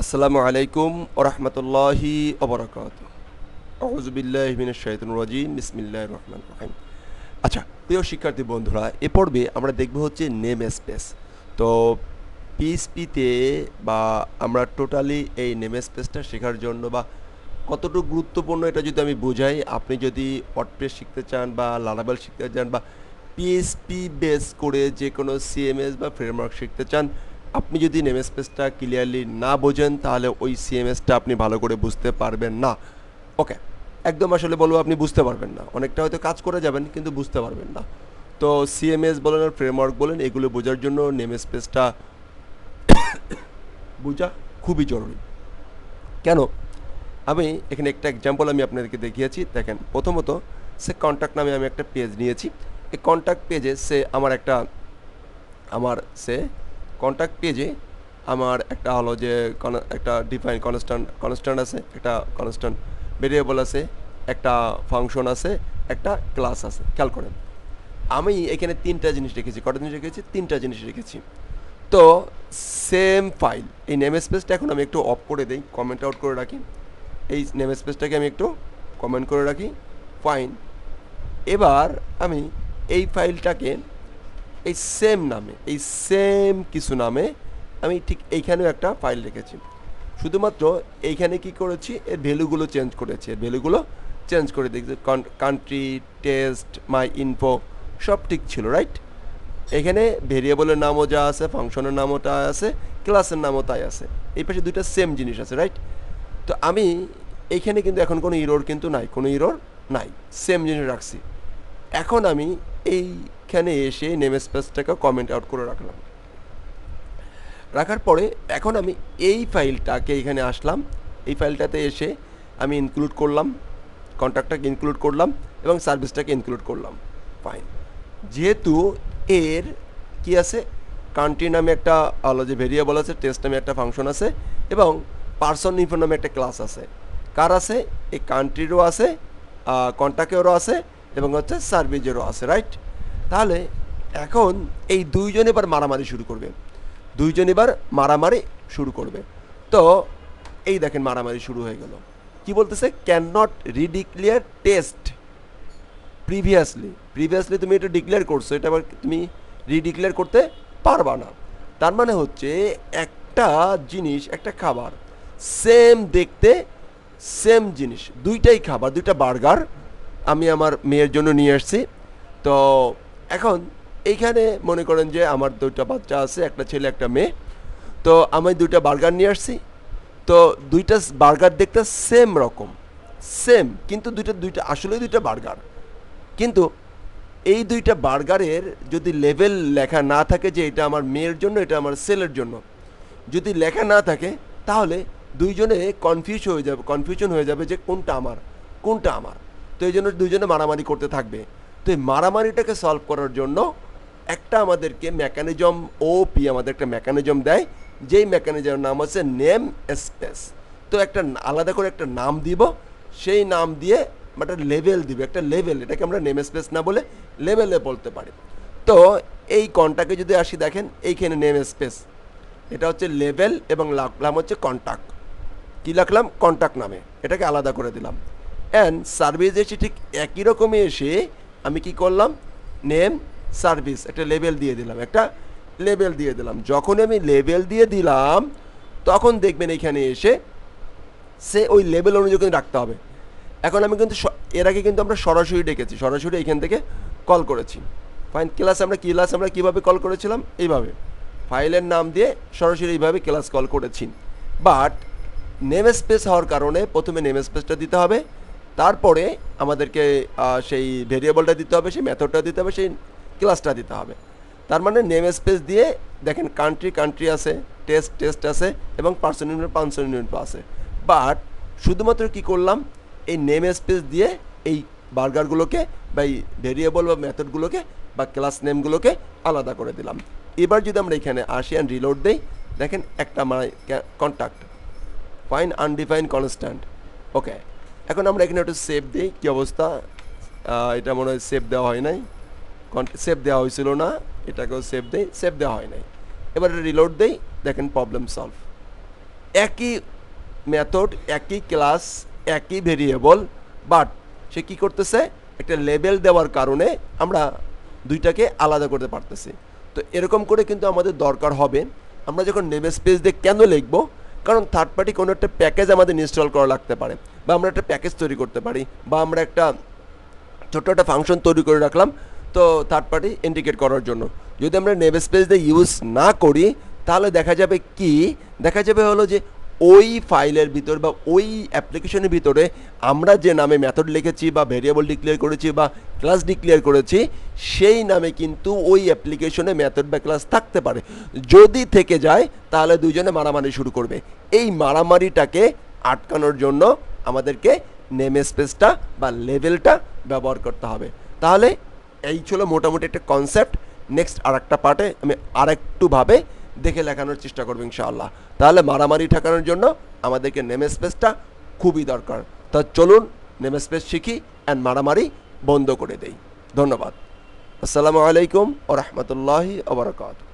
আসসালামু আলাইকুম ওয়া রাহমাতুল্লাহি ওয়া বারাকাতুহু। আউযু বিল্লাহি মিনাশ শাইতানির রাজিম। বিসমিল্লাহির রহমানির রহিম। আচ্ছা, প্রিয় শিক্ষার্থী বন্ধুরা, এ পর্বে আমরা দেখব হচ্ছে নেম স্পেস। তো পিএইচপিতে বা আমরা টোটালি এই নেম স্পেসটা শেখার জন্য বা কতটুকু গুরুত্বপূর্ণ এটা যদি আমি বোঝাই, আপনি যদি ওয়ার্ডপ্রেস শিখতে চান বা লারাভেল শিখতে চান বা পিএইচপি বেস করে যে কোনো সিএমএস বা ফ্রেমওয়ার্ক শিখতে চান, আপনি যদি নেম স্পেসটা ক্লিয়ারলি না বোঝেন তাহলে ওই সিএমএসটা আপনি ভালো করে বুঝতে পারবেন না। ওকে, একদম আসলে বলবো আপনি বুঝতে পারবেন না, অনেকটা হয়তো কাজ করে যাবেন কিন্তু বুঝতে পারবেন না। তো সিএমএস বলেন আর ফ্রেমওয়ার্ক বলেন, এগুলো বোঝার জন্য নেম স্পেসটা বোঝা খুবই জরুরি। কেন? আমি এখানে একটা এক্সাম্পল আমি আপনাদেরকে দেখিয়েছি। দেখেন, প্রথমত সে কন্ট্যাক্ট নামে আমি একটা পেজ নিয়েছি। এই কন্ট্যাক্ট পেজে সে কন্ট্যাক্ট পেজে আমার একটা হলো যে একটা ডিফাইন কনস্ট্যান্ট আছে, একটা কনস্ট্যান্ট ভেরিয়েবল আছে, একটা ফাংশন আছে, একটা ক্লাস আছে। খেয়াল করেন, আমি এখানে তিনটা জিনিস রেখেছি। কটা জিনিস রেখেছি? তিনটা জিনিস রেখেছি। তো সেম ফাইল, এই নেম স্পেসটা এখন আমি একটু অফ করে দিই, কমেন্ট আউট করে রাখি। এই নেম স্পেসটাকে আমি একটু কমেন্ট করে রাখি। ফাইন। এবার আমি এই ফাইলটাকে এই সেম কিছু নামে আমি ঠিক এইখানেও একটা ফাইল রেখেছি। শুধুমাত্র এইখানে কি করেছি, এর ভ্যালুগুলো চেঞ্জ করেছি। এর ভ্যালুগুলো চেঞ্জ করে দেখছি, কান্ট্রি, টেস্ট, মাই ইনফো সব ঠিক ছিল, রাইট? এখানে ভেরিয়েবলের নামও যা আছে, ফাংশনের নামও তাই আছে, ক্লাসের নামও তাই আছে। এই পাশে দুইটা সেম জিনিস আছে, রাইট? তো আমি এইখানে কিন্তু এখন কোনো ইরর কিন্তু নাই, কোনো ইরর নাই, সেম জিনিস রাখছি। এখন আমি এইখানে এসে নেম স্পেসটাকে কমেন্ট আউট করে রাখলাম। রাখার পরে এখন আমি এই ফাইলটাকে এখানে আসলাম, এই ফাইলটাতে এসে আমি ইনক্লুড করলাম, কন্ট্যাক্টটাকে ইনক্লুড করলাম এবং সার্ভিসটাকে ইনক্লুড করলাম। ফাইন। যেহেতু এর কি আছে, কান্ট্রি নামে একটা হলো যে ভেরিয়েবল আছে, টেস্ট নামে একটা ফাংশন আছে এবং পার্সন ইনফো নামে একটা ক্লাস আছে। কার আছে? এই কান্ট্রিরও আছে, কন্ট্যাক্টেরও আছে এবং হচ্ছে সার্ভিসেরও আছে, রাইট? তাহলে এখন এই দুইজন এবার মারামারি শুরু করবে। তো এই দেখেন, মারামারি শুরু হয়ে গেল। কি বলতেছে? ক্যান নট রিডিক্লেয়ার টেস্ট প্রিভিয়াসলি তুমি এটা ডিক্লেয়ার করছো, এটা আবার তুমি রিডিক্লেয়ার করতে পারবা না। তার মানে হচ্ছে একটা জিনিস, একটা খাবার, সেম দেখতে, সেম জিনিস, দুইটাই খাবার, দুইটা বার্গার আমি আমার মেয়ের জন্য নিয়ে আসছি। তো এখন এইখানে মনে করেন যে আমার দুইটা বাচ্চা আছে, একটা ছেলে একটা মেয়ে। তো আমি দুইটা বার্গার নিয়ে আসছি। তো দুইটা বার্গার দেখতে সেম রকম, সেম, কিন্তু দুইটা আসলে দুইটা বার্গার। কিন্তু এই দুইটা বার্গারের যদি লেভেল লেখা না থাকে যে এটা আমার মেয়ের জন্য, এটা আমার ছেলের জন্য, যদি লেখা না থাকে তাহলে দুইজনে কনফিউশন হয়ে যাবে যে কোনটা আমার। তো এই জন্য দুইজনে মারামারি করতে থাকবে। তো এই মারামারিটাকে সলভ করার জন্য একটা আমাদেরকে মেকানিজম, ওপি আমাদের একটা মেকানিজম দেয়, যেই মেকানিজমের নাম হচ্ছে নেম স্পেস। তো একটা আলাদা করে একটা নাম দিব, সেই নাম দিয়ে একটা লেভেল দিবে, একটা লেভেল, এটাকে আমরা নেম স্পেস না বলে লেভেলে বলতে পারি। তো এই কন্টাক্টে যদি আসি, দেখেন এইখানে নেম স্পেস, এটা হচ্ছে লেভেল এবং রাখলাম হচ্ছে কন্ট্যাক্ট। কী রাখলাম? কন্ট্যাক্ট নামে, এটাকে আলাদা করে দিলাম। অ্যান্ড সার্ভিস এসে ঠিক একই রকমই এসে আমি কি করলাম? নেম সার্ভিস একটা লেভেল দিয়ে দিলাম। যখন আমি লেভেল দিয়ে দিলাম তখন দেখবেন এইখানে এসে সে ওই লেভেল অনুযায়ী কিন্তু রাখতে হবে। এখন আমি কিন্তু এর আগে কিন্তু আমরা সরাসরি ডেকেছি, সরাসরি এইখান থেকে কল করেছি। ফাইন। ক্লাস আমরা কীভাবে কল করেছিলাম? এইভাবে ফাইলের নাম দিয়ে সরাসরি এইভাবে ক্লাস কল করেছি। বাট নেম স্পেস হওয়ার কারণে প্রথমে নেম স্পেসটা দিতে হবে, তারপরে আমাদেরকে সেই ভেরিয়েবলটা দিতে হবে, সেই মেথডটা দিতে হবে, সেই ক্লাসটা দিতে হবে। তার মানে নেম স্পেস দিয়ে দেখেন কান্ট্রি আছে, টেস্ট আছে এবং পার্সন ইউনিট আছে। বাট শুধুমাত্র কি করলাম? এই নেম স্পেস দিয়ে এই বার্গারগুলোকে বা এই ভেরিয়েবল বা মেথডগুলোকে বা ক্লাস নেমগুলোকে আলাদা করে দিলাম। এবার যদি আমরা এখানে আসি অ্যান্ড রিলোড দেই, দেখেন একটা কন্ট্যাক্ট, ফাইন, আনডিফাইন্ড কনস্ট্যান্ট। ওকে, এখন আমরা এখানে একটু সেভ দিই। কী অবস্থা? এটা মনে হয় সেভ দেওয়া হয় নাই, সেভ দেওয়া হয়েছিল না, এটাকেও সেভ দেওয়া হয় নাই। এবার রিলোড দেই, দেখেন প্রবলেম সলভ। একই মেথড, একই ক্লাস, একই ভেরিয়েবল, বাট সে কী করতেছে, একটা লেবেল দেওয়ার কারণে আমরা দুইটাকে আলাদা করতে পারতেছি। তো এরকম করে কিন্তু আমাদের দরকার হবে। আমরা যখন নেমস্পেস দিয়ে কেন লিখব, কারণ থার্ড পার্টি কোনো একটা প্যাকেজ আমাদের ইনস্টল করা লাগতে পারে, বা আমরা একটা প্যাকেজ তৈরি করতে পারি, বা আমরা একটা ছোট্ট একটা ফাংশন তৈরি করে রাখলাম তো থার্ড পার্টি ইন্ডিকেট করার জন্য। যদি আমরা নেমস্পেস দিয়ে ইউজ না করি তাহলে দেখা যাবে কি, দেখা যাবে হলো যে ওই ফাইলের ভিতর বা ওই অ্যাপ্লিকেশনের ভিতরে আমরা যে নামে মেথড লিখেছি বা ভেরিয়েবল ডিক্লেয়ার করেছি বা ক্লাস ডিক্লেয়ার করেছি সেই নামে কিন্তু ওই অ্যাপ্লিকেশনে মেথড বা ক্লাস থাকতে পারে। যদি থেকে যায় তাহলে দুইজনে মারামারি শুরু করবে। এই মারামারিটাকে আটকানোর জন্য আমাদেরকে নেমস্পেসটা বা লেভেলটা ব্যবহার করতে হবে। তাহলে এই ছিল মোটামুটি একটা কনসেপ্ট। নেক্সট আর একটা পার্টে আমি আরেকটুভাবে দেখে লেখানোর চেষ্টা করবো ইনশাআল্লাহ। তাহলে মারামারি ঠেকানোর জন্য আমাদেরকে নেমস্পেসটা খুবই দরকার। তা চলুন নেমস্পেস শিখি অ্যান্ড মারামারি বন্ধ করে দেই। ধন্যবাদ। আসসালামু আলাইকুম ওয়া রাহমাতুল্লাহি ওয়া বারাকাতুহু।